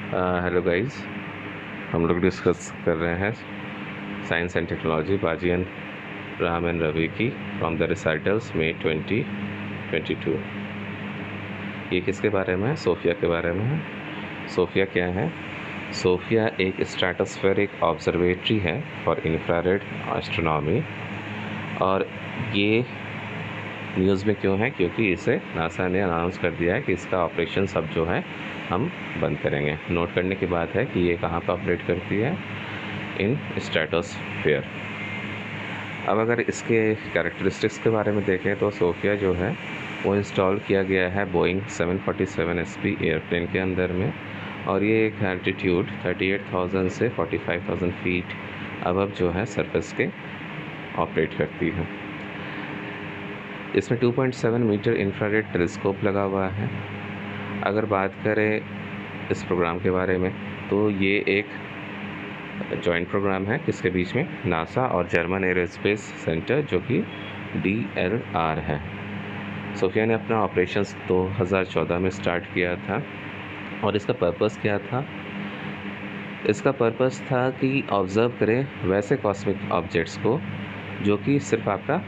Hello guys, हम लोग discuss कर रहे हैं साइंस एंड टेक्नोलॉजी बाजी एंड राम एंड रवि की फ्रॉम द रिसाइटल्स में 2022। ये किसके बारे में है? सोफिया के बारे में है। सोफिया क्या है? सोफिया एक स्ट्रेटोस्फेरिक ऑब्जर्वेटरी है फॉर इंफ्रारेड एस्ट्रोनॉमी। और ये न्यूज़ में क्यों है? क्योंकि इसे नासा ने अनाउंस कर दिया है कि इसका ऑपरेशन सब जो है हम बंद करेंगे। नोट करने की बात है कि ये कहाँ पर ऑपरेट करती है? इन स्ट्रेटोस्फेयर। अब अगर इसके कैरेक्टरिस्टिक्स के बारे में देखें तो सोफिया जो है वो इंस्टॉल किया गया है बोइंग 747 SP एयरप्लेन के अंदर में, और ये एक एल्टीट्यूड 38,000 से 45,000 फीट अबव जो है सरफेस के ऑपरेट करती है। इसमें 2.7 मीटर इंफ्रारेड टेलीस्कोप लगा हुआ है। अगर बात करें इस प्रोग्राम के बारे में तो ये एक जॉइंट प्रोग्राम है किसके बीच में? नासा और जर्मन एरोस्पेस सेंटर जो कि DLR है। सोफिया ने अपना ऑपरेशंस 2014 में स्टार्ट किया था, और इसका पर्पस क्या था? इसका पर्पस था कि ऑब्ज़र्व करें वैसे कॉस्मिक ऑब्जेक्ट्स को जो कि सिर्फ आपका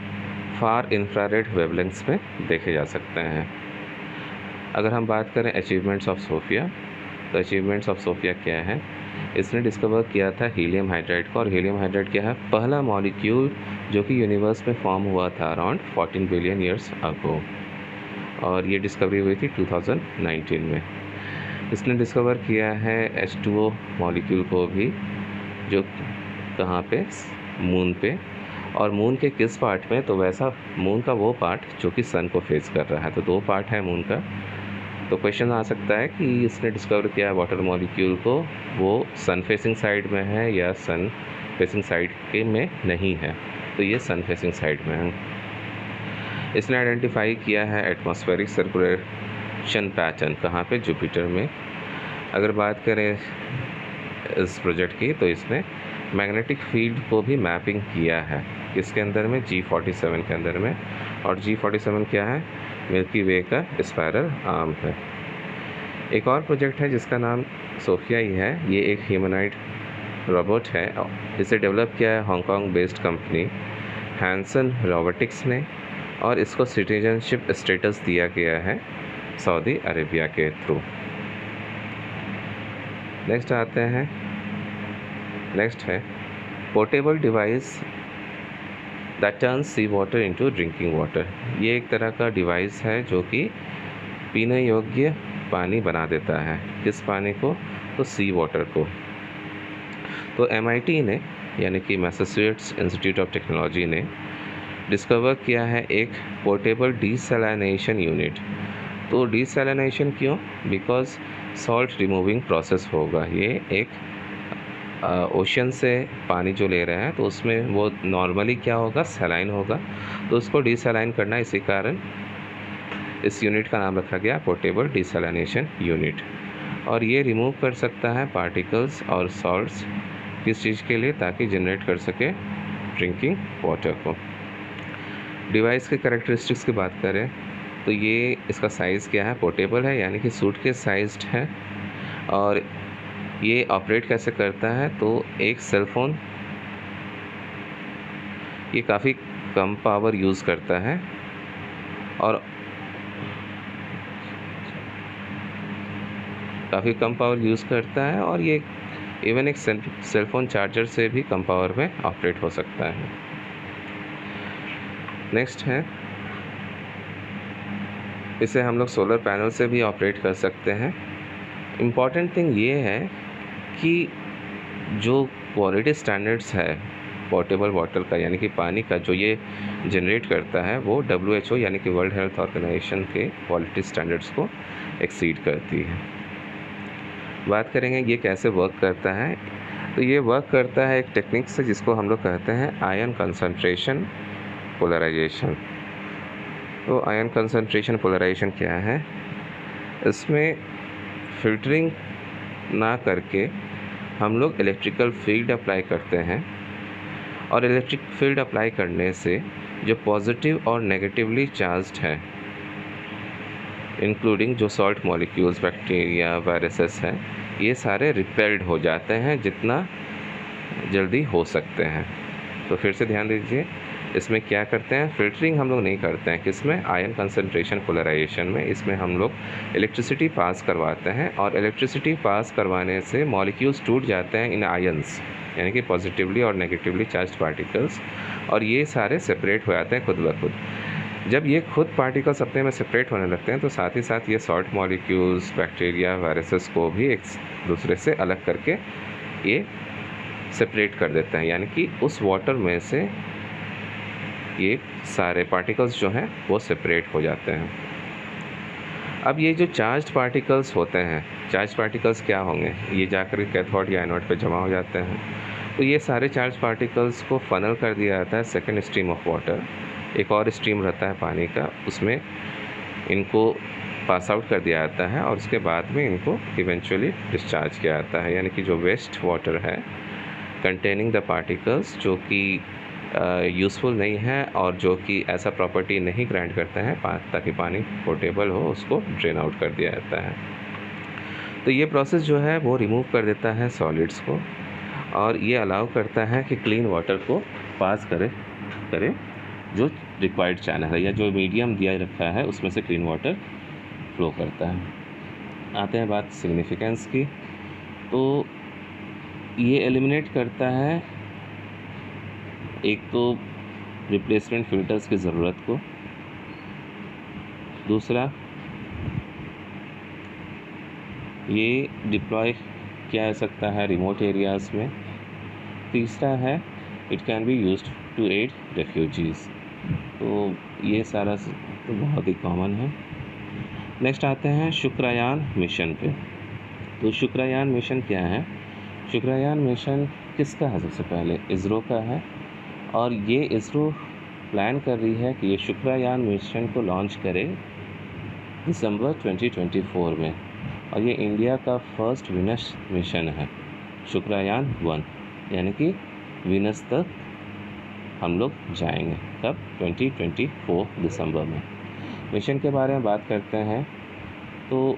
फार इंफ्रारेड वेवलेंथ्स में देखे जा सकते हैं। अगर हम बात करें अचीवमेंट्स ऑफ सोफिया, तो अचीवमेंट्स ऑफ सोफिया क्या है? इसने डिस्कवर किया था हीलियम हाइड्राइड को, और हीलियम हाइड्राइड क्या है? पहला मॉलिक्यूल जो कि यूनिवर्स में फॉर्म हुआ था अराउंड 14 बिलियन ईयर्स अगो, और ये डिस्कवरी हुई थी 2019 में। इसने डिस्कवर किया है H2O मॉलिक्यूल को भी, जो कहाँ पे? मून पे। और मून के किस पार्ट में? तो वैसा मून का वो पार्ट जो कि सन को फेस कर रहा है। तो दो पार्ट है मून का। तो क्वेश्चन आ सकता है कि इसने डिस्कवर किया वाटर मॉलिक्यूल को, वो सन फेसिंग साइड में है या सन फेसिंग साइड के में नहीं है? तो ये सन फेसिंग साइड में है। इसने आइडेंटिफाई किया है एटमॉस्फेरिक सर्कुलेशन पैटर्न, कहाँ पे? जुपिटर में। अगर बात करें इस प्रोजेक्ट की तो इसने मैग्नेटिक फील्ड को भी मैपिंग किया है किसके अंदर में? G47 के अंदर में। और G47 क्या है? मिल्की वे का स्पाइरल आर्म है। एक और प्रोजेक्ट है जिसका नाम सोफिया ही है। ये एक ह्यूमनॉइड रोबोट है। इसे डेवलप किया है Hong Kong based company Hanson Robotics ने, और इसको सिटीजनशिप स्टेटस दिया गया है सऊदी अरेबिया के थ्रू। नेक्स्ट आते हैं, नेक्स्ट है portable device that turns sea water into drinking water. ये एक तरह का डिवाइस है जो कि पीने योग्य पानी बना देता है। किस पानी को? तो सी वाटर को। तो MIT ने, यानी कि मैसाचुसेट्स इंस्टीट्यूट ऑफ टेक्नोलॉजी ने डिस्कवर किया है एक पोर्टेबल डीसैलिनेशन यूनिट। तो डीसैलिनेशन क्यों? बिकॉज सॉल्ट रिमूविंग प्रोसेस होगा। ये एक ओशन से पानी जो ले रहे हैं तो उसमें वो नॉर्मली क्या होगा? सैलाइन होगा। तो उसको डीसैलाइन करना, इसी कारण इस यूनिट का नाम रखा गया पोर्टेबल डीसैलिनेशन यूनिट। और ये रिमूव कर सकता है पार्टिकल्स और सॉल्ट्स, किस चीज़ के लिए? ताकि जनरेट कर सके ड्रिंकिंग वाटर को। डिवाइस के कैरेक्टरिस्टिक्स की बात करें तो ये इसका साइज़ क्या है? पोर्टेबल है, यानी कि सूटकेस साइज्ड है। और ये ऑपरेट कैसे करता है? तो एक सेलफोन, ये काफ़ी कम पावर यूज़ करता है, और काफ़ी कम पावर यूज़ करता है, और ये इवन एक सेलफोन चार्जर से भी कम पावर में ऑपरेट हो सकता है। नेक्स्ट है, इसे हम लोग सोलर पैनल से भी ऑपरेट कर सकते हैं। इम्पॉर्टेंट थिंग ये है कि जो क्वालिटी स्टैंडर्ड्स है पोर्टेबल वाटर का, यानी कि पानी का, जो ये जनरेट करता है वो WHO यानी कि वर्ल्ड हेल्थ ऑर्गेनाइजेशन के क्वालिटी स्टैंडर्ड्स को एक्सीड करती है। बात करेंगे ये कैसे वर्क करता है। तो ये वर्क करता है एक टेक्निक से जिसको हम लोग कहते हैं आयन कंसंट्रेशन पोलराइजेशन। तो आयन कंसंट्रेशन पोलराइजेशन क्या है? इसमें फिल्टरिंग ना करके हम लोग इलेक्ट्रिकल फील्ड अप्लाई करते हैं, और इलेक्ट्रिक फील्ड अप्लाई करने से जो पॉजिटिव और नेगेटिवली चार्ज्ड है, इंक्लूडिंग जो सॉल्ट मॉलिक्यूल्स, बैक्टीरिया, वायरसेस हैं, ये सारे रिपेल्ड हो जाते हैं जितना जल्दी हो सकते हैं। तो फिर से ध्यान दीजिए, इसमें क्या करते हैं, फ़िल्टरिंग हम लोग नहीं करते हैं। किसमें? आयन कंसंट्रेशन पोलराइजेशन में। इसमें हम लोग इलेक्ट्रिसिटी पास करवाते हैं, और इलेक्ट्रिसिटी पास करवाने से मॉलिक्यूल्स टूट जाते हैं इन आयन्स, यानी कि पॉजिटिवली और नेगेटिवली चार्ज पार्टिकल्स, और ये सारे सेपरेट हो जाते हैं खुद ब खुद। जब ये खुद पार्टिकल्स अपने में सेपरेट होने लगते हैं तो साथ ही साथ ये सॉल्ट मॉलिक्यूल्स, बैक्टीरिया, वायरसेस को भी एक दूसरे से अलग करके ये सेपरेट कर देते हैं, यानी कि उस वाटर में से ये सारे पार्टिकल्स जो हैं वो सेपरेट हो जाते हैं। अब ये जो चार्ज्ड पार्टिकल्स होते हैं, चार्ज पार्टिकल्स क्या होंगे, ये जाकर कैथोड या एनोड पे जमा हो जाते हैं। तो ये सारे चार्ज पार्टिकल्स को फनल कर दिया जाता है सेकेंड स्ट्रीम ऑफ वाटर, एक और स्ट्रीम रहता है पानी का, उसमें इनको पास आउट कर दिया जाता है, और उसके बाद में इनको इवेंचुअली डिस्चार्ज किया जाता है, यानी कि जो वेस्ट वाटर है कंटेनिंग द पार्टिकल्स, जो कि यूज़फुल नहीं है और जो कि ऐसा प्रॉपर्टी नहीं ग्रांट करता है ताकि पानी पोर्टेबल हो, उसको ड्रेन आउट कर दिया जाता है। तो ये प्रोसेस जो है वो रिमूव कर देता है सॉलिड्स को, और ये अलाउ करता है कि क्लीन वाटर को पास करे जो रिक्वायर्ड चैनल है या जो मीडियम दिया रखा है उसमें से क्लीन वाटर फ्लो करता है। आते हैं बात सिग्निफिकेंस की। तो ये एलिमिनेट करता है एक तो रिप्लेसमेंट फ़िल्टर्स की ज़रूरत को, दूसरा ये डिप्लॉय किया जा सकता है रिमोट एरियाज़ में, तीसरा है it can be used to aid refugees. तो ये सारा तो बहुत ही कॉमन है। नेक्स्ट आते हैं शुक्रयान मिशन पे। तो शुक्रयान मिशन क्या है? शुक्रयान मिशन किसका है? सबसे पहले इसरो का है, और ये इसरो प्लान कर रही है कि ये शुक्रयान मिशन को लॉन्च करे दिसंबर 2024 में, और ये इंडिया का फर्स्ट वीनस मिशन है, शुक्रयान 1, यानी कि वीनस तक हम लोग जाएंगे। कब? 2024 दिसंबर में। मिशन के बारे में बात करते हैं तो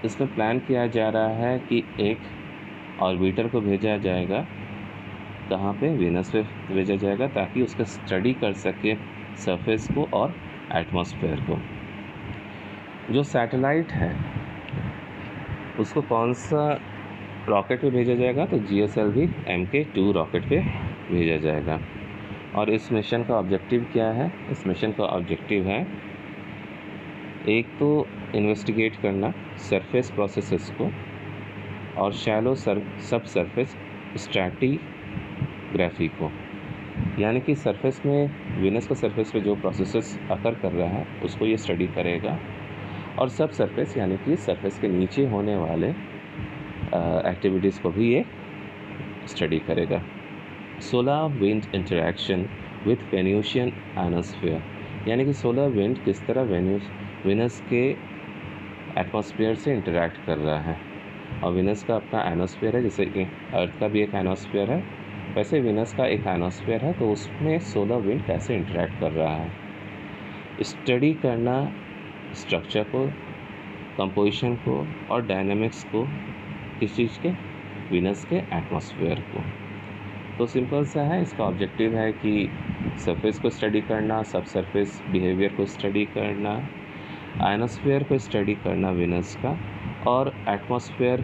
इसमें प्लान किया जा रहा है कि एक ऑर्बिटर को भेजा जाएगा, कहाँ पे? वीनस पे भेजा जाएगा, ताकि उसका स्टडी कर सके सरफेस को और एटमॉस्फेयर को। जो सैटेलाइट है उसको कौन सा रॉकेट पे भेजा जाएगा? तो GSLV Mk2 रॉकेट पे भेजा जाएगा। और इस मिशन का ऑब्जेक्टिव क्या है? इस मिशन का ऑब्जेक्टिव है एक तो इन्वेस्टिगेट करना सरफेस प्रोसेसेस को, और शैलो सब सरफेस स्ट्रैटिग्राफी को, यानी कि सरफेस में, वीनस के सरफेस पे जो प्रोसेसेस अकर कर रहा है उसको ये स्टडी करेगा, और सब सरफेस यानी कि सरफेस के नीचे होने वाले एक्टिविटीज़ को भी ये स्टडी करेगा। Solar wind interaction with Venusian ionosphere, यानी कि सोलर विंड किस तरह वीनस के एटमॉस्फेयर से इंटरेक्ट कर रहा है। और वीनस का अपना आयनोस्फीयर है, जैसे कि अर्थ का भी एक आयनोस्फीयर है, वैसे वीनस का एक आयनोस्फीयर है, तो उसमें सोलर विंड कैसे इंटरेक्ट कर रहा है। स्टडी करना स्ट्रक्चर को, कंपोजिशन को और डायनामिक्स को, किस चीज़ के? वीनस के एटमॉस्फेयर को। तो सिंपल सा है, इसका ऑब्जेक्टिव है कि सरफेस को स्टडी करना, सब सरफेस बिहेवियर को स्टडी करना, आयनोस्फेयर को स्टडी करना वीनस का, और एटमॉस्फेयर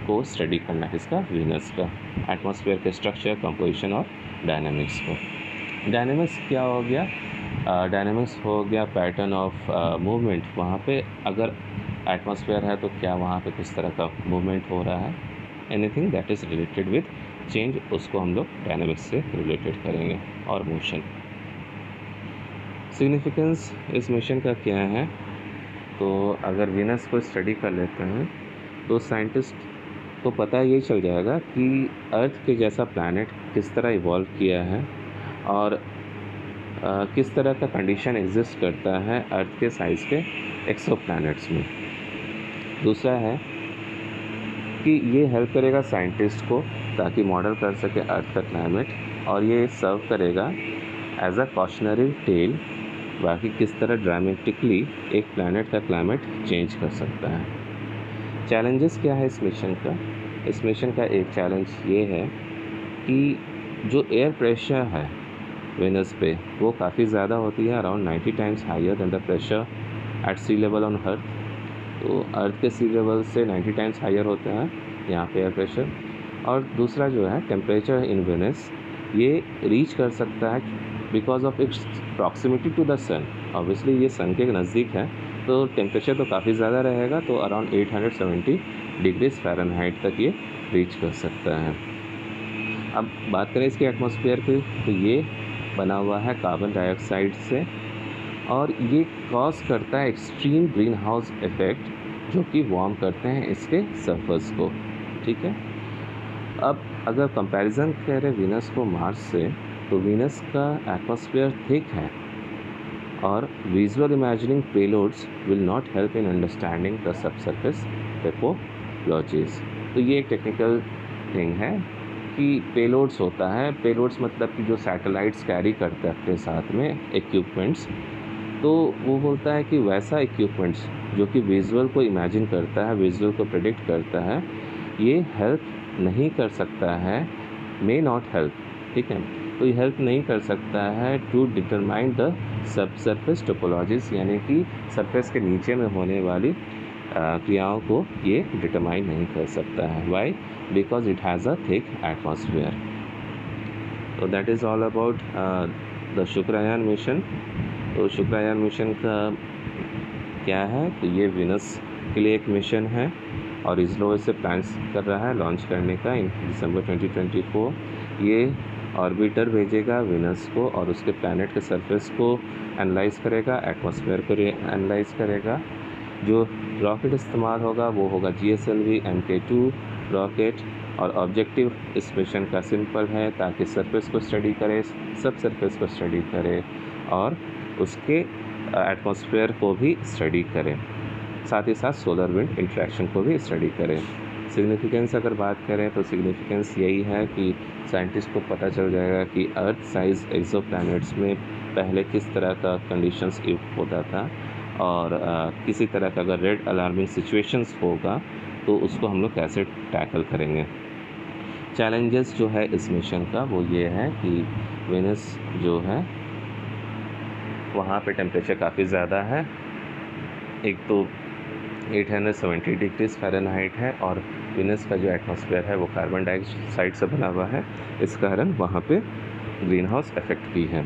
को स्टडी करना किसका? वीनस का। एटमॉस्फेयर के स्ट्रक्चर, कंपोजिशन और डायनामिक्स को। डायनामिक्स क्या हो गया? डायनामिक्स हो गया पैटर्न ऑफ मूवमेंट। वहाँ पे अगर एटमॉस्फेयर है तो क्या वहाँ पे किस तरह का मूवमेंट हो रहा है, anything that is related with change, उसको हम लोग डायनामिक्स से रिलेटेड करेंगे, और मोशन। सिग्निफिकेंस इस मिशन का क्या है? तो अगर वीनस को स्टडी कर लेते हैं तो साइंटिस्ट को पता ये चल जाएगा कि अर्थ के जैसा प्लैनेट किस तरह इवॉल्व किया है, और किस तरह का कंडीशन एग्जिस्ट करता है अर्थ के साइज़ के एक्सोप्लैनेट्स में। दूसरा है कि ये हेल्प करेगा साइंटिस्ट को ताकि मॉडल कर सके अर्थ का क्लाइमेट, और ये सर्व करेगा एज अ कॉशनरी टेल बाकी किस तरह ड्रामेटिकली एक प्लैनेट का क्लाइमेट चेंज कर सकता है। चैलेंजेस क्या है इस मिशन का? इस मिशन का एक चैलेंज ये है कि जो एयर प्रेशर है वेनस पे वो काफ़ी ज़्यादा होती है, around 90 times higher than the pressure at sea level on earth. तो अर्थ के सी लेवल से 90 टाइम्स हायर होता है यहाँ पे एयर प्रेशर। और दूसरा जो है टेम्परेचर इन वेनस ये रीच कर सकता है because of its proximity to the sun. Obviously ये सन के नज़दीक है तो टेम्परेचर तो काफ़ी ज़्यादा रहेगा, तो अराउंड 870 डिग्रीज फ़ारेनहाइट तक ये रीच कर सकता है। अब बात करें इसके एटमॉस्फेयर की, तो ये बना हुआ है कार्बन डाइऑक्साइड से और ये कॉज करता है एक्सट्रीम ग्रीन हाउस इफ़ेक्ट जो कि वार्म करते हैं इसके सरफेस को। ठीक है, अब अगर कंपैरिजन करें वीनस को मार्स से, तो वीनस का एटमॉस्फेयर थिक है और visual imagining payloads will not help in understanding the subsurface topologies. तो ये एक टेक्निकल थिंग है कि पेलोड्स होता है, पेलोड्स मतलब कि जो सैटेलाइट्स कैरी करते हैं अपने साथ में इक्विपमेंट्स, तो वो बोलता है कि वैसा इक्विपमेंट्स जो कि विजुअल को इमेजिन करता है, विजुअल को प्रेडिक्ट करता है, ये हेल्प नहीं कर सकता है, मे नॉट हेल्प। ठीक है, तो ये हेल्प नहीं कर सकता है to determine the subsurface topologies, यानी कि सरफेस के नीचे में होने वाली क्रियाओं को ये डिटरमाइन नहीं कर सकता है। Why? Because it has a thick atmosphere. तो that is all about the Shukrayaan mission. तो शुक्रायान मिशन का क्या है, तो ये वीनस के लिए एक मिशन है और इसरो इसे प्लान्स कर रहा है लॉन्च करने का इन दिसंबर 2024। ये ऑर्बिटर भेजेगा वीनस को और उसके प्लैनेट के सरफेस को एनालाइज करेगा, एटमॉस्फेयर को एनालाइज करेगा। जो रॉकेट इस्तेमाल होगा वो होगा GSLV Mk2 रॉकेट, और ऑब्जेक्टिव इस मिशन का सिंपल है, ताकि सरफेस को स्टडी करे, सब सरफेस को स्टडी करे और उसके एटमॉस्फेयर को भी स्टडी करें, साथ ही साथ सोलर विंड इंटरेक्शन को भी स्टडी करें। सिग्निफिकेंस अगर बात करें तो सिग्निफिकेंस यही है कि साइंटिस्ट को पता चल जाएगा कि अर्थ साइज़ एक्सोप्लैनेट्स में पहले किस तरह का कंडीशंस होता था, और किसी तरह का अगर रेड अलार्मिंग सिचुएशंस होगा तो उसको हम लोग कैसे टैकल करेंगे। चैलेंजेस जो है इस मिशन का वो ये है कि वेनस जो है वहाँ पे टेम्परेचर काफ़ी ज़्यादा है, एक तो 870 डिग्रीज फ़ारेनहाइट है, और वेनस का जो एटमॉस्फेयर है वो कार्बन डाइऑक्साइड से बना हुआ है, इस कारण वहाँ पे ग्रीन हाउस इफेक्ट भी है।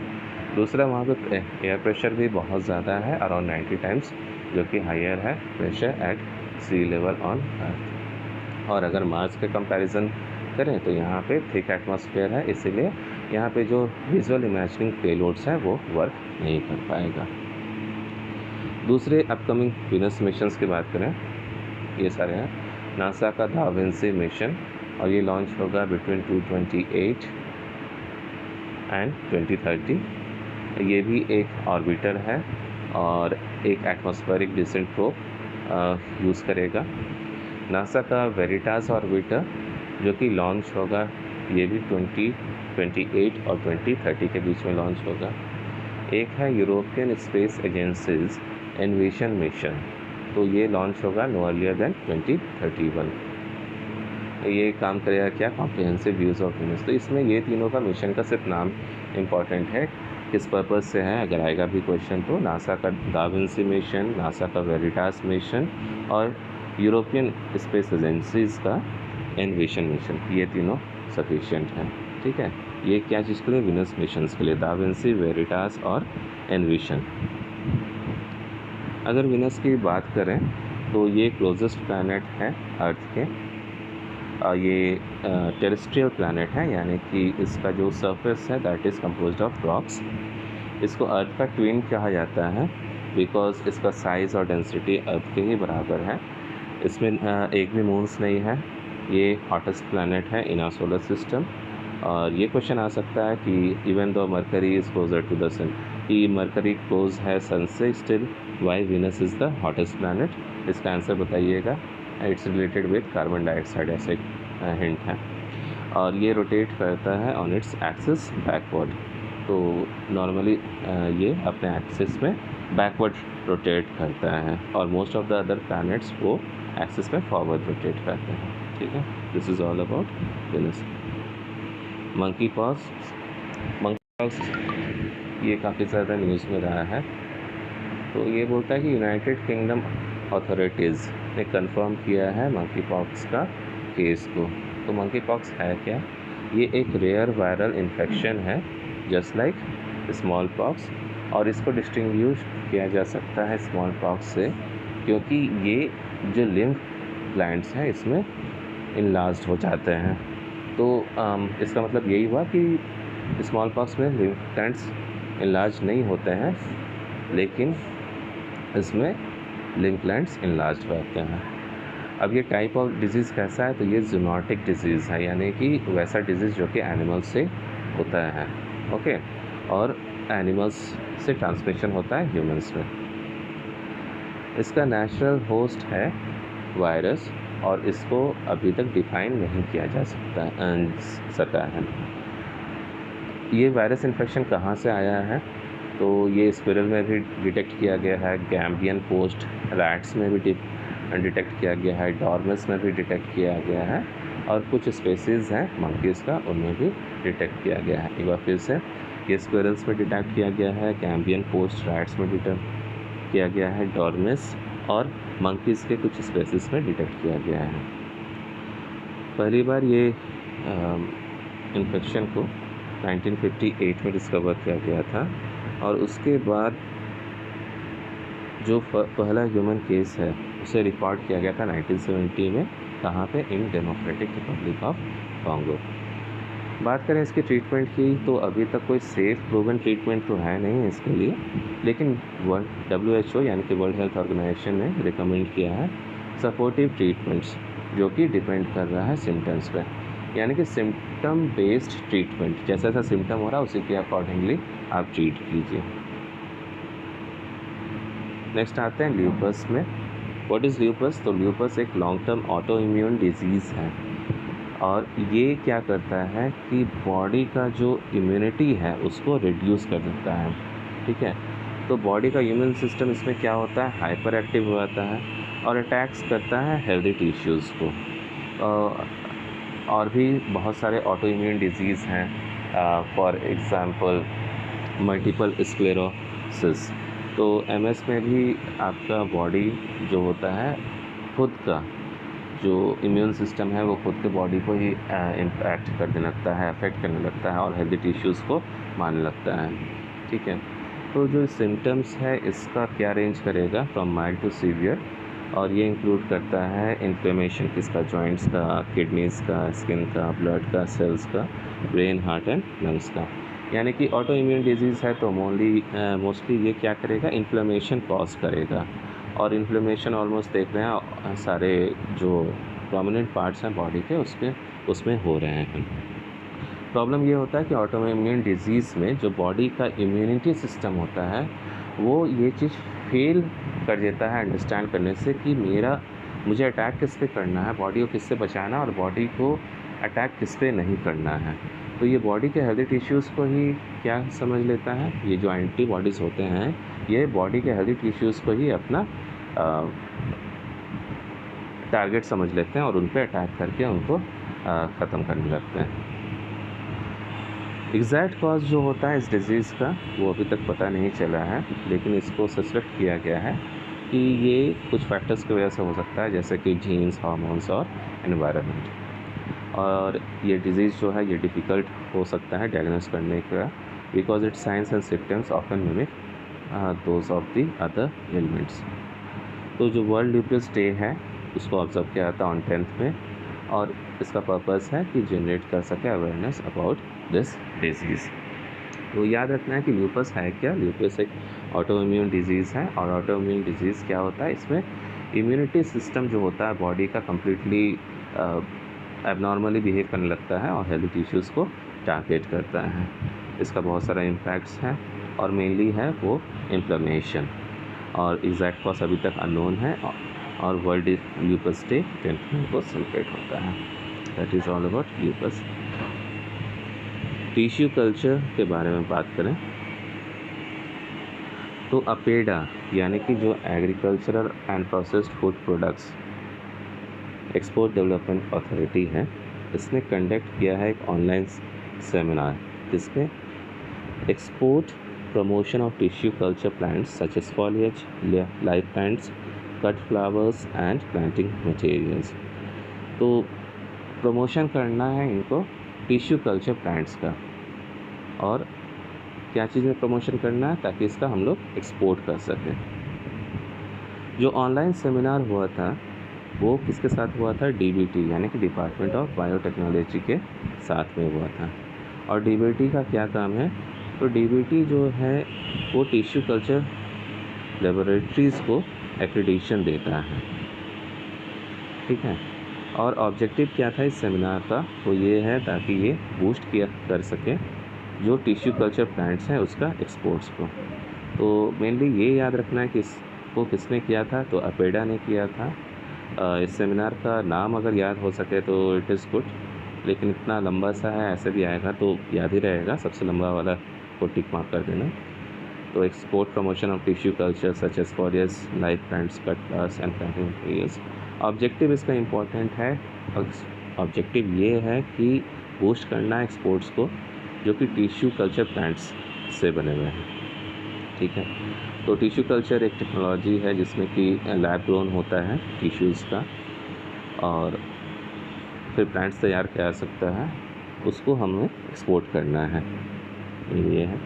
दूसरा, वहाँ पे एयर प्रेशर भी बहुत ज़्यादा है, अराउंड 90 टाइम्स, जो कि हायर है pressure at sea level on earth. और अगर मार्स के कंपैरिजन करें तो यहाँ पे थिक एटमॉस्फेयर है, इसीलिए यहाँ पे जो विजुअल इमेजिनिंग पेलोड्स हैं वो वर्क नहीं कर पाएगा। दूसरे अपकमिंग वीनस मिशंस की बात करें, ये सारे हैं नासा का दा विंसी मिशन, और ये लॉन्च होगा बिटवीन 228 एंड 2030। ये भी एक ऑर्बिटर है और एक एटमॉस्फेरिक डिसेंट प्रोब यूज़ करेगा। नासा का वेरिटास ऑर्बिटर जो कि लॉन्च होगा, ये भी 2028 और 2030 के बीच में लॉन्च होगा। एक है यूरोपियन स्पेस एजेंसीज एनविशन मिशन, तो ये लॉन्च होगा नो अर्लियर देन 2031। ये काम करेगा क्या, कॉम्प्रिहेंसिव व्यूज़ ऑफ वीनस। तो इसमें ये तीनों का मिशन का सिर्फ नाम इम्पॉर्टेंट है, किस पर्पज़ से है अगर आएगा भी क्वेश्चन तो। नासा का दा विंसी मिशन, नासा का वेरिटास मिशन और यूरोपियन स्पेस एजेंसीज़ का एनविशन मिशन, ये तीनों सफिशिएंट हैं। ठीक है, ये क्या चीज़ के लिए, वीनस मिशंस के लिए, दा विंसी, वेरिटास और एनविशन। अगर वीनस की बात करें तो ये क्लोजेस्ट प्लैनेट है अर्थ के, ये टेरेस्ट्रियल प्लैनेट है, यानी कि इसका जो सरफेस है that is composed of rocks. इसको अर्थ का ट्विन कहा जाता है बिकॉज इसका साइज़ और डेंसिटी अर्थ के ही बराबर है। इसमें एक भी मून्स नहीं है, ये हॉटेस्ट प्लैनेट है इन आवर सोलर सिस्टम। और ये क्वेश्चन आ सकता है कि even though Mercury is closer to the sun, कि मरकरी क्लोज है सन से, still why Venus is the hottest planet, इसका आंसर बताइएगा। It's related with carbon dioxide, ऐसे हिंट है। और ये रोटेट करता है ऑन इट्स एक्सिस बैकवर्ड, तो नॉर्मली ये अपने एक्सिस में बैकवर्ड रोटेट करता है। और most of the other planets वो एक्सिस में फॉरवर्ड रोटेट करते हैं, ठीक है। This is all about penis. Monkey pox ये काफ़ी ज़्यादा न्यूज़ में रहा है। तो ये बोलता है कि यूनाइटेड किंगडम अथॉरिटीज़ ने कंफर्म किया है मंकी पॉक्स का केस को। तो मंकी पॉक्स है क्या? ये एक रेयर वायरल इन्फेक्शन है जस्ट लाइक स्मॉल पॉक्स, और इसको डिस्टिंग्विश किया जा सकता है स्मॉल पॉक्स से क्योंकि ये जो लिम्फ ग्लैंड्स हैं इसमें इनलार्ज्ड हो जाते हैं। तो इसका मतलब यही हुआ कि स्मॉल पॉक्स में लिम्फ ग्लैंड्स इनलार्ज नहीं होते हैं, लेकिन इसमें लिम्फ ग्लैंड्स इनलार्ज रहते हैं। अब ये टाइप ऑफ डिजीज़ कैसा है? तो ये ज़ूनोटिक डिजीज़ है, यानी कि वैसा डिजीज़ जो कि एनिमल्स से होता है, ओके, और एनिमल्स से ट्रांसमिशन होता है ह्यूमंस में। इसका नेचुरल होस्ट है वायरस, और इसको अभी तक डिफाइन नहीं किया जा सका है। ये वायरस इन्फेक्शन कहाँ से आया है? तो ये स्क्विरल में भी डिटेक्ट किया गया है, गैम्बियन पोस्ट रैट्स में भी डिटेक्ट किया गया है, डॉर्मस में भी डिटेक्ट किया गया है, और कुछ स्पेसीज़ हैं मंकीज़ का उनमें भी डिटेक्ट किया गया है। एक बार फिर से ये स्क्विरल्स में डिटेक्ट किया गया है, गैम्बियन पोस्ट रैट्स में डिटेक्ट किया गया है, डॉर्मस और मंकीज़ के कुछ स्पेसीज़ में डिटेक्ट किया गया है। पहली बार ये इन्फेक्शन को 1958 में डिस्कवर किया गया था, और उसके बाद जो पहला ह्यूमन केस है उसे रिकॉर्ड किया गया था 1970 में। कहाँ पे? In democratic Republic of Congo. बात करें इसके ट्रीटमेंट की, तो अभी तक कोई सेफ प्रूवन ट्रीटमेंट तो है नहीं इसके लिए, लेकिन WHO यानी कि वर्ल्ड हेल्थ ऑर्गेनाइजेशन ने रिकमेंड किया है सपोर्टिव ट्रीटमेंट्स, जो कि डिपेंड कर रहा है सिम्टम्स पे, यानी कि सिम्टम बेस्ड ट्रीटमेंट। जैसा जैसा सिम्टम हो रहा है उसी के अकॉर्डिंगली आप ट्रीट कीजिए। नेक्स्ट आते हैं ल्यूपस में। What is lupus? तो ल्यूपस एक long term auto immune disease है, और ये क्या करता है कि बॉडी का जो इम्यूनिटी है उसको रिड्यूस कर देता है, ठीक है। तो बॉडी का इम्यून सिस्टम इसमें क्या होता है? हाइपर एक्टिव हो जाता है और अटैक्स करता है हेल्दी टिश्यूज़ को। और भी बहुत सारे ऑटो इम्यून डिजीज़ हैं, फॉर एग्ज़ाम्पल मल्टीपल स्क्लेरोसिस। तो MS में भी आपका बॉडी जो होता है खुद का जो इम्यून सिस्टम है वो खुद के बॉडी को ही इम्पैक्ट करने लगता है, अफेक्ट करने लगता है और हेल्दी टिश्यूज़ को मारने लगता है, ठीक है। तो जो सिम्टम्स है इसका क्या रेंज करेगा? फ्रॉम माइल्ड टू सीवियर, और ये इंक्लूड करता है इन्फ्लेमेशन किसका? जॉइंट्स का, किडनीज़ का, स्किन का, ब्लड का, सेल्स का, ब्रेन, हार्ट एंड लंग्स का। यानी कि ऑटो इम्यून डिजीज़ है तो मोस्टली ये क्या करेगा? इन्फ्लेमेशन कॉज करेगा, और इन्फ्लेमेशन ऑलमोस्ट देख रहे हैं सारे जो प्रोमिनेंट पार्ट्स हैं बॉडी के उसमें हो रहे हैं। प्रॉब्लम ये होता है कि ऑटो इम्यून डिजीज़ में जो बॉडी का इम्यूनिटी सिस्टम होता है वो ये चीज़ फेल कर देता है अंडरस्टैंड करने से कि मुझे अटैक किस पे करना है, बॉडी को किससे बचाना और बॉडी को अटैक किस पे नहीं करना है। तो ये बॉडी के हेल्दी टिश्यूज़ को ही क्या समझ लेता है? ये जो एंटीबॉडीज़ होते हैं ये बॉडी के हेल्दी टिश्यूज़ को ही अपना टारगेट समझ लेते हैं और उन पे अटैक करके उनको ख़त्म करने लगते हैं। एग्जैक्ट कॉज जो होता है इस डिज़ीज़ का वो अभी तक पता नहीं चला है, लेकिन इसको सस्पेक्ट किया गया है कि ये कुछ फैक्टर्स की वजह से हो सकता है, जैसे कि जीन्स, हार्मोन्स और एनवायरनमेंट। और ये डिज़ीज़ जो है ये डिफ़िकल्ट हो सकता है डायग्नोस करने का, because it's science and symptoms often mimic those of the other elements. तो जो वर्ल्ड ल्यूपस डे है उसको ऑब्जर्व किया जाता है ऑन 10th में, और इसका पर्पस है कि जनरेट कर सके अवेयरनेस अबाउट दिस डिजीज़। तो याद रखना है कि ल्यूपस है क्या? ल्यूपस एक ऑटो इम्यून डिजीज़ है, और ऑटो इम्यून डिजीज़ क्या होता है? इसमें इम्यूनिटी सिस्टम जो होता है बॉडी का कम्प्लीटली एबनॉर्मली बिहेव करने लगता है और हेल्दी टिश्यूज़ को टारगेट करता है। इसका बहुत सारा इम्पैक्ट्स हैं और मेनली है वो इन्फ्लेमेशन, और एग्जैक्ट कॉज अभी तक अननोन है, और वर्ल्ड ल्यूपस डे 10th में को सेलिब्रेट होता है। That is all about lupus. Tissue culture के बारे में बात करें तो अपेडा यानी कि जो agricultural and processed food products export development authority है, इसने कंडक्ट किया है एक ऑनलाइन सेमिनार जिसमें export promotion of tissue culture plants such as foliage, live plants, cut flowers and planting materials. तो प्रमोशन करना है इनको टिश्यू कल्चर प्लांट्स का, और क्या चीज़ में प्रमोशन करना है ताकि इसका हम लोग एक्सपोर्ट कर सकें। जो ऑनलाइन सेमिनार हुआ था वो किसके साथ हुआ था? डीबीटी यानी कि डिपार्टमेंट ऑफ बायोटेक्नोलॉजी के साथ में हुआ था। और डीबीटी का क्या काम है? तो डीबीटी जो है वो टिश्यू कल्चर लेबोरेटरीज़ को एक्रेडिटेशन देता है, ठीक है। और ऑब्जेक्टिव क्या था इस सेमिनार का? तो ये है ताकि ये बूस्ट किया कर सके जो टिश्यू कल्चर प्लांट्स हैं उसका एक्सपोर्ट्स को। तो मेनली ये याद रखना है कि इसको किसने किया था, तो अपेडा ने किया था। इस सेमिनार का नाम अगर याद हो सके तो इट इज़ गुड, लेकिन इतना लंबा सा है, ऐसे भी आएगा तो याद ही रहेगा, सबसे लंबा वाला को टिक मार्क कर देना। तो export promotion of tissue culture such as foliage, live plants, cut flowers and planting materials. Objective इसका इम्पोर्टेंट है, ऑब्जेक्टिव ये है कि बूस्ट करना एक्सपोर्ट्स को जो कि टिश्यू कल्चर प्लांट्स से बने हुए हैं, ठीक है। तो टिश्यू कल्चर एक टेक्नोलॉजी है जिसमें कि लैब ग्रोन होता है टिश्यूज़ का, और फिर प्लांट्स तैयार किया जा सकता है, उसको हमें एक्सपोर्ट करना है, ये है।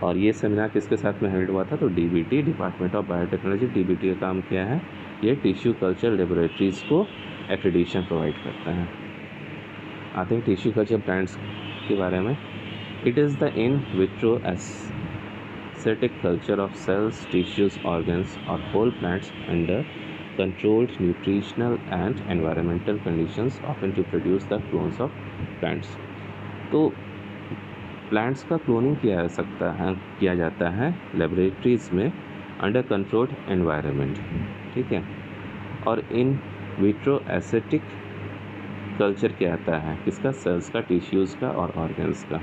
और ये सेमिनार किसके साथ में हेल्ड हुआ था? तो DBT, department of biotechnology. DBT का काम क्या है? ये टिश्यू कल्चर लेबोरेटरीज़ को एक्रेडिटेशन प्रोवाइड करता है। आते हैं टिश्यू कल्चर प्लांट्स के बारे में। It is the in vitro aseptic culture of cells, tissues, organs or whole plants under controlled nutritional and environmental conditions, often to produce the clones of plants। तो plants का cloning किया जाता है laboratories में under controlled environment, ठीक है। और in vitro acidic culture क्या आता है? किसका? सेल्स का, टिश्यूज़ का और ऑर्गन्स का।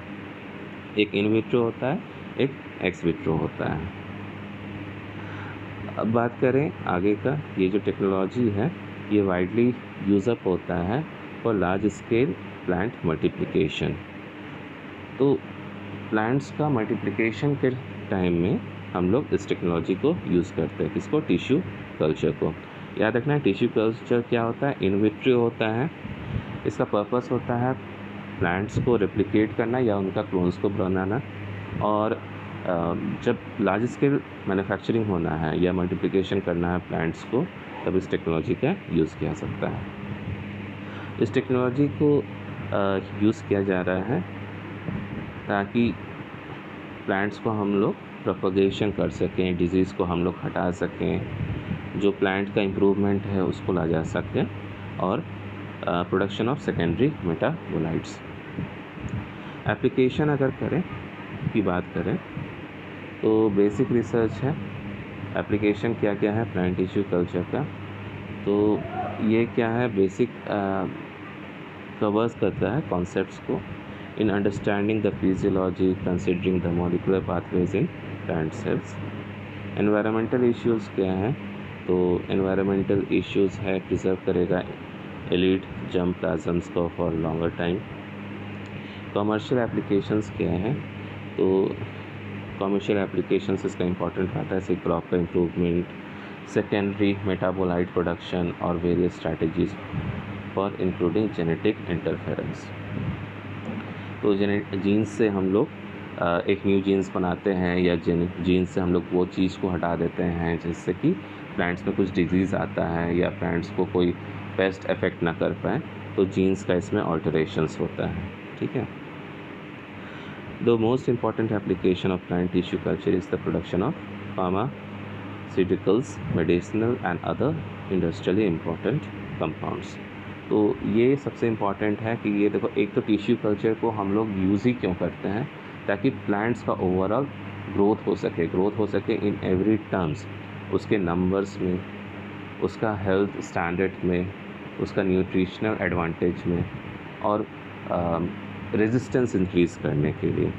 एक इन विट्रो होता है, एक एक्स विट्रो होता है। अब बात करें आगे का, ये जो टेक्नोलॉजी है ये वाइडली यूज़अप होता है for large scale plant multiplication. तो प्लांट्स का मल्टीप्लिकेशन के टाइम में हम लोग इस टेक्नोलॉजी को यूज़ करते हैं, किसको? टिश्यू कल्चर को। याद रखना है टिश्यू कल्चर क्या होता है? इन विट्रो होता है। इसका पर्पस होता है प्लांट्स को रेप्लिकेट करना या उनका क्लोन्स को बनाना, और जब लार्ज स्केल मैन्युफैक्चरिंग होना है या मल्टीप्लिकेशन करना है प्लांट्स को, तब इस टेक्नोलॉजी का यूज़ किया सकता है। इस टेक्नोलॉजी को यूज़ किया जा रहा है ताकि प्लांट्स को हम लोग प्रोपगेशन कर सकें, डिजीज़ को हम लोग हटा सकें, जो प्लांट का इम्प्रूवमेंट है उसको ला जा सके, और production of secondary metabolites. Application अगर की बात करें तो बेसिक रिसर्च है। एप्लीकेशन क्या क्या है प्लांट टिश्यू कल्चर का? तो ये क्या है? बेसिक कवर्स करता है कॉन्सेप्ट्स को in understanding the physiology, considering the molecular pathways in plant cells. Environmental issues क्या हैं? तो एनवायरमेंटल इश्यूज़ है प्रिजर्व करेगा एलीट जर्म प्लाज्म्स को for longer time. Commercial applications क्या हैं? तो कमर्शियल एप्लीकेशंस इसका इंपॉर्टेंट आता है, जैसे क्रॉप का इम्प्रूवमेंट, सेकेंडरी मेटाबोलाइट प्रोडक्शन और various strategies for including genetic interference. तो जीन्स से हम लोग एक न्यू जीन्स बनाते हैं, या जीन्स से हम लोग वो चीज़ को हटा देते हैं जिससे कि प्लांट्स में कुछ डिजीज़ आता है या प्लांट्स को कोई पेस्ट इफेक्ट ना कर पाए, तो जीन्स का इसमें ऑल्टरेशंस होता है, ठीक है। The most important application of plant tissue culture is the production of pharmaceuticals, medicinal and other industrially important compounds। तो ये सबसे इम्पॉर्टेंट है कि ये देखो, एक तो टिश्यू कल्चर को हम लोग यूज़ ही क्यों करते हैं? ताकि प्लांट्स का ओवरऑल ग्रोथ हो सके इन एवरी टर्म्स, उसके नंबर्स में, उसका हेल्थ स्टैंडर्ड में, उसका न्यूट्रिशनल एडवांटेज में, और रेजिस्टेंस इंक्रीज़ करने के लिए।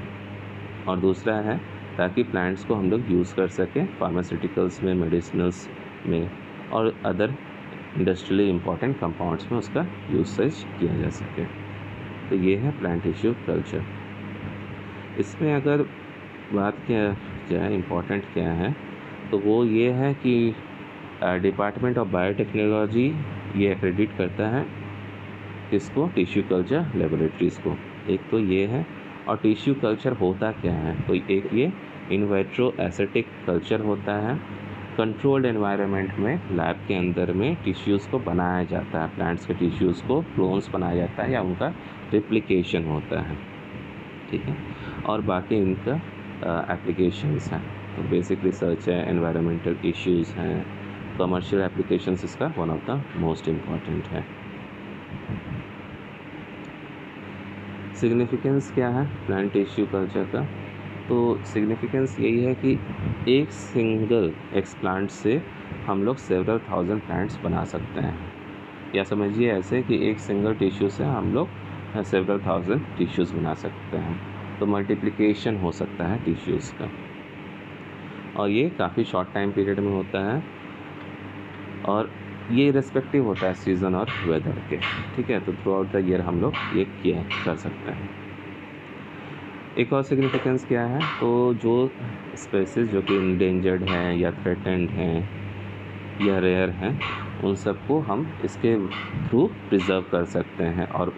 और दूसरा है ताकि प्लांट्स को हम लोग यूज़ कर सकें फार्मास्यूटिकल्स में, मेडिसिनल्स में और अदर इंडस्ट्रियली इम्पॉर्टेंट कंपाउंड्स में उसका यूसेज किया जा सके। तो ये है प्लांट टिश्यू कल्चर। इसमें अगर बात किया जाए इम्पॉर्टेंट क्या है, तो वो ये है कि डिपार्टमेंट ऑफ बायोटेक्नोलॉजी ये एक्रेडिट करता है किसको, टिश्यू कल्चर लेबोरेटरीज़ को। एक तो ये है, और टिश्यू कल्चर होता क्या है, तो एक ये इन वाइट्रो एसेटिक कल्चर होता है। कंट्रोल्ड एनवायरनमेंट में लैब के अंदर में टिश्यूज़ को बनाया जाता है, प्लांट्स के टिश्यूज़ को क्लोन्स बनाया जाता है या उनका रिप्लिकेशन होता है, ठीक है। और बाकी इनका एप्लीकेशंस हैं, तो बेसिक रिसर्च है, एनवायरनमेंटल इश्यूज़ हैं, कमर्शियल एप्लीकेशंस इसका one of the most important है। सिग्निफिकेंस क्या है प्लांट टिश्यू कल्चर का, तो सिग्निफिकेंस यही है कि एक सिंगल एक्सप्लांट से हम लोग सेवरल थाउजेंड प्लांट्स बना सकते हैं, या समझिए ऐसे कि एक सिंगल टिश्यू से हम लोग सेवरल थाउजेंड टिश्यूज़ बना सकते हैं। तो मल्टीप्लिकेशन हो सकता है टिश्यूज़ का, और ये काफ़ी शॉर्ट टाइम पीरियड में होता है, और ये रिस्पेक्टिव होता है सीज़न और वेदर के, ठीक है। तो थ्रू आउट द ईयर हम लोग ये किया कर सकते हैं। एक और सिग्निफिकेंस क्या है, तो जो स्पेसीज जो कि इंडेंजर्ड हैं या थ्रेटेंड हैं या रेयर हैं, उन सबको हम इसके थ्रू प्रिजर्व कर सकते हैं, और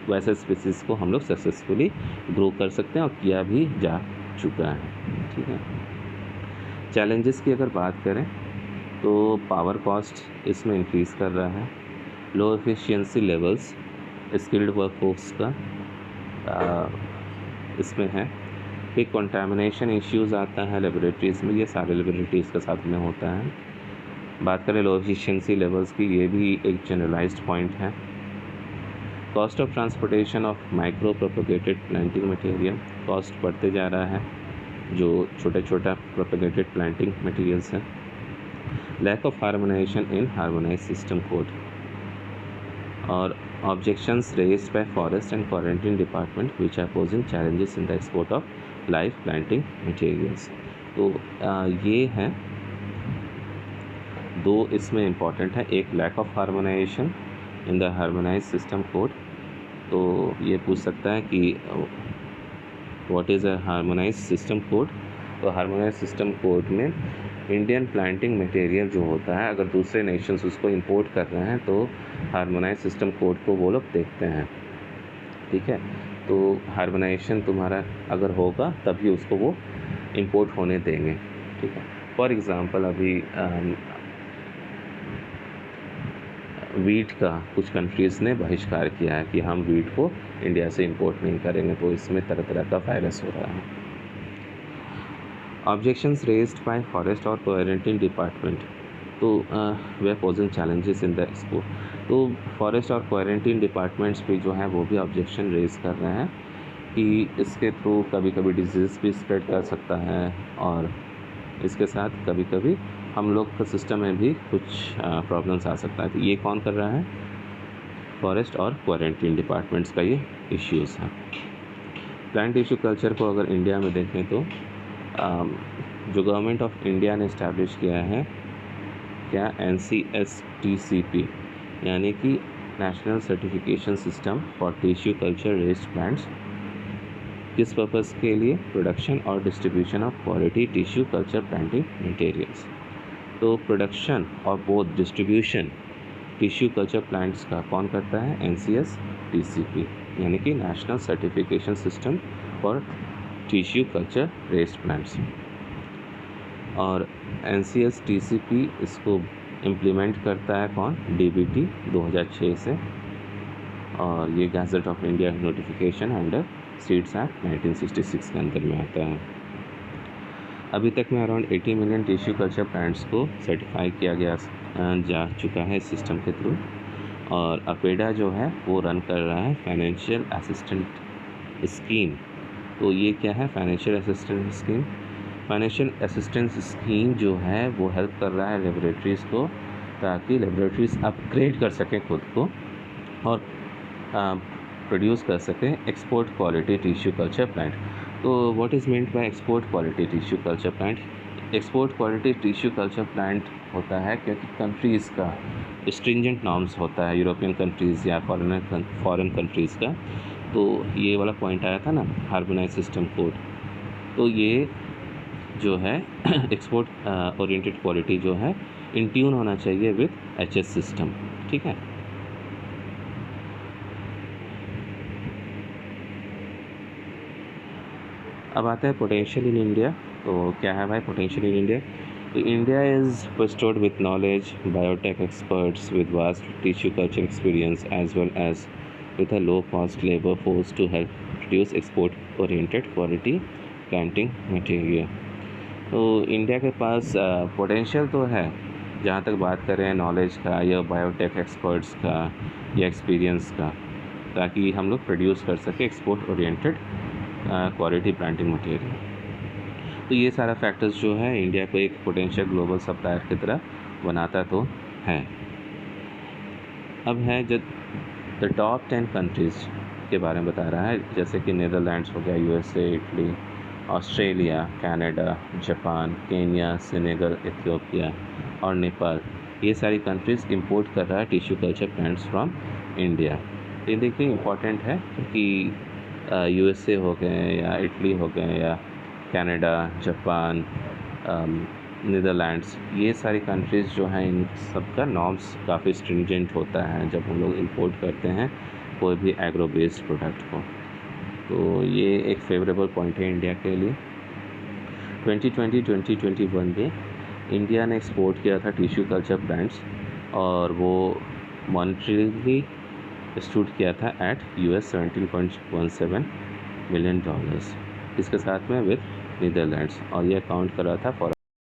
वैसे स्पीसीज़ को हम लोग सक्सेसफुली ग्रो कर सकते हैं, और किया भी जा चुका है, ठीक है। चैलेंजेस की अगर बात करें तो पावर कॉस्ट इसमें इंक्रीज़ कर रहा है, लो एफिशिएंसी लेवल्स स्किल्ड वर्कफोर्स का इसमें है, फिर कंटामिनेशन इश्यूज़ आता है लेबोरेटरीज़ में, ये सारे लेबोरेटरीज़ के साथ में होता है। बात करें लो एफिशिएंसी लेवल्स की, ये भी एक जनरलाइज्ड पॉइंट है। Cost of transportation of micro propagated planting material, cost बढ़ते जा रहा है जो छोटा छोटा प्रोपेगेटेड प्लांटिंग मटेरियल्स हैं। Lack of harmonisation in harmonise system code, और objections raised by forest and quarantine department which are posing challenges in the export of live planting materials. तो ये हैं दो इसमें इम्पॉर्टेंट है, एक lack of harmonisation in the harmonise system code. तो ये पूछ सकता है कि what is a harmonise system code. तो हार्मोनाइज सिस्टम कोड में इंडियन प्लांटिंग मटेरियल जो होता है, अगर दूसरे नेशंस उसको इंपोर्ट कर रहे हैं तो हार्मोनाइज सिस्टम कोड को वो लोग देखते हैं, ठीक है। तो हार्मोनाइजेशन तुम्हारा अगर होगा तभी उसको वो इंपोर्ट होने देंगे, ठीक है। फॉर एग्ज़ाम्पल अभी वीट का कुछ कंट्रीज़ ने बहिष्कार किया है कि हम वीट को इंडिया से इंपोर्ट नहीं करेंगे, तो इसमें तरह तरह का वायरस हो रहा है। ऑब्जेक्शंस रेज्ड बाय फॉरेस्ट और क्वारंटाइन डिपार्टमेंट, तो वे posing challenges in the export. तो फॉरेस्ट और क्वारंटाइन डिपार्टमेंट्स भी जो हैं वो भी ऑब्जेक्शन रेज कर रहे हैं कि इसके थ्रू कभी कभी डिजीज़ भी स्प्रेड कर सकता है, और इसके साथ कभी कभी हम लोग का सिस्टम में भी कुछ प्रॉब्लम्स आ सकता है। तो ये कौन कर रहा है, फॉरेस्ट और क्वारंटाइन डिपार्टमेंट्स का ये इश्यूज़ हैं। प्लांट टिश्यू कल्चर को अगर इंडिया में देखें तो जो गवर्नमेंट ऑफ इंडिया ने इस्टेब्लिश किया है क्या, NCSTCP, यानी कि national certification system for tissue culture raised plants. किस पर्पज़ के लिए, प्रोडक्शन और distribution of quality tissue culture planting materials. तो प्रोडक्शन और both distribution tissue culture plants का कौन करता है, NCSTCP, यानी कि national certification system for tissue culture raised plants. और NCSTCP इसको इम्प्लीमेंट करता है कौन, DBT 2006 से, और ये gadget of India notification under seeds act 1966 के अंदर में आता है। अभी तक में around 80 million tissue culture plants को सर्टिफाई किया गया जा चुका है इस सिस्टम के थ्रू, और अपेडा जो है वो रन कर रहा है फाइनेंशियल असिस्टेंट स्कीम। तो ये क्या है, financial assistance scheme. Financial assistance scheme जो है वो हेल्प कर रहा है लेबोरेटरीज़ को, ताकि लेबोरेटरीज़ अपग्रेड कर सकें खुद को और प्रोड्यूस कर सकें export quality tissue culture plant. तो what is meant by export quality tissue culture plant, export quality tissue culture plant होता है, क्योंकि कंट्रीज़ का स्ट्रिंजेंट नॉर्म्स होता है यूरोपियन कंट्रीज़ या फॉरेन कंट्रीज़ का। तो ये वाला पॉइंट आया था ना, हार्मोनाइज सिस्टम कोड। तो ये जो है एक्सपोर्ट ओरिएंटेड क्वालिटी जो है इन ट्यून होना चाहिए विथ एचएस सिस्टम। ठीक है। अब आता है पोटेंशियल इन इंडिया। तो क्या है भाई पोटेंशियल इन इंडिया? तो India is bestowed with knowledge, biotech experts with vast tissue culture experience as well as with a low cost labor force to help produce export oriented quality planting material। तो India के पास potential तो है, जहाँ तक बात करें knowledge का या बायोटेक एक्सपर्ट्स का या एक्सपीरियंस का, ताकि हम लोग प्रोड्यूस कर सकें export oriented quality planting material. तो ये सारा फैक्टर्स जो है इंडिया को एक पोटेंशियल ग्लोबल सप्लायर की तरह बनाता तो है। अब है जब द टॉप 10 कंट्रीज़ के बारे में बता रहा है, जैसे कि नीदरलैंड्स हो गया, USA, Italy, Australia, Canada, Japan, Kenya, Senegal, Ethiopia और नेपाल। ये सारी कंट्रीज़ इंपोर्ट कर रहा है tissue culture plants from India. ये देखिए इंपॉर्टेंट है, क्योंकि यूएसए हो गए या इटली हो गए या कनाडा, जापान, नीदरलैंड्स, ये सारी कंट्रीज़ जो हैं इन सब का नॉर्म्स काफ़ी स्ट्रिंजेंट होता है जब हम लोग इंपोर्ट करते हैं कोई भी एग्रो बेस्ड प्रोडक्ट को। तो ये एक फेवरेबल पॉइंट है इंडिया के लिए। 2020-2021 में इंडिया ने एक्सपोर्ट किया था टिश्यू कल्चर प्लांट्स, और वो मॉनेटरीली स्टूड किया था एट $17.17 मिलियन, इसके साथ में विद नीदरलैंड्स, और ये अकाउंट कर रहा था फॉर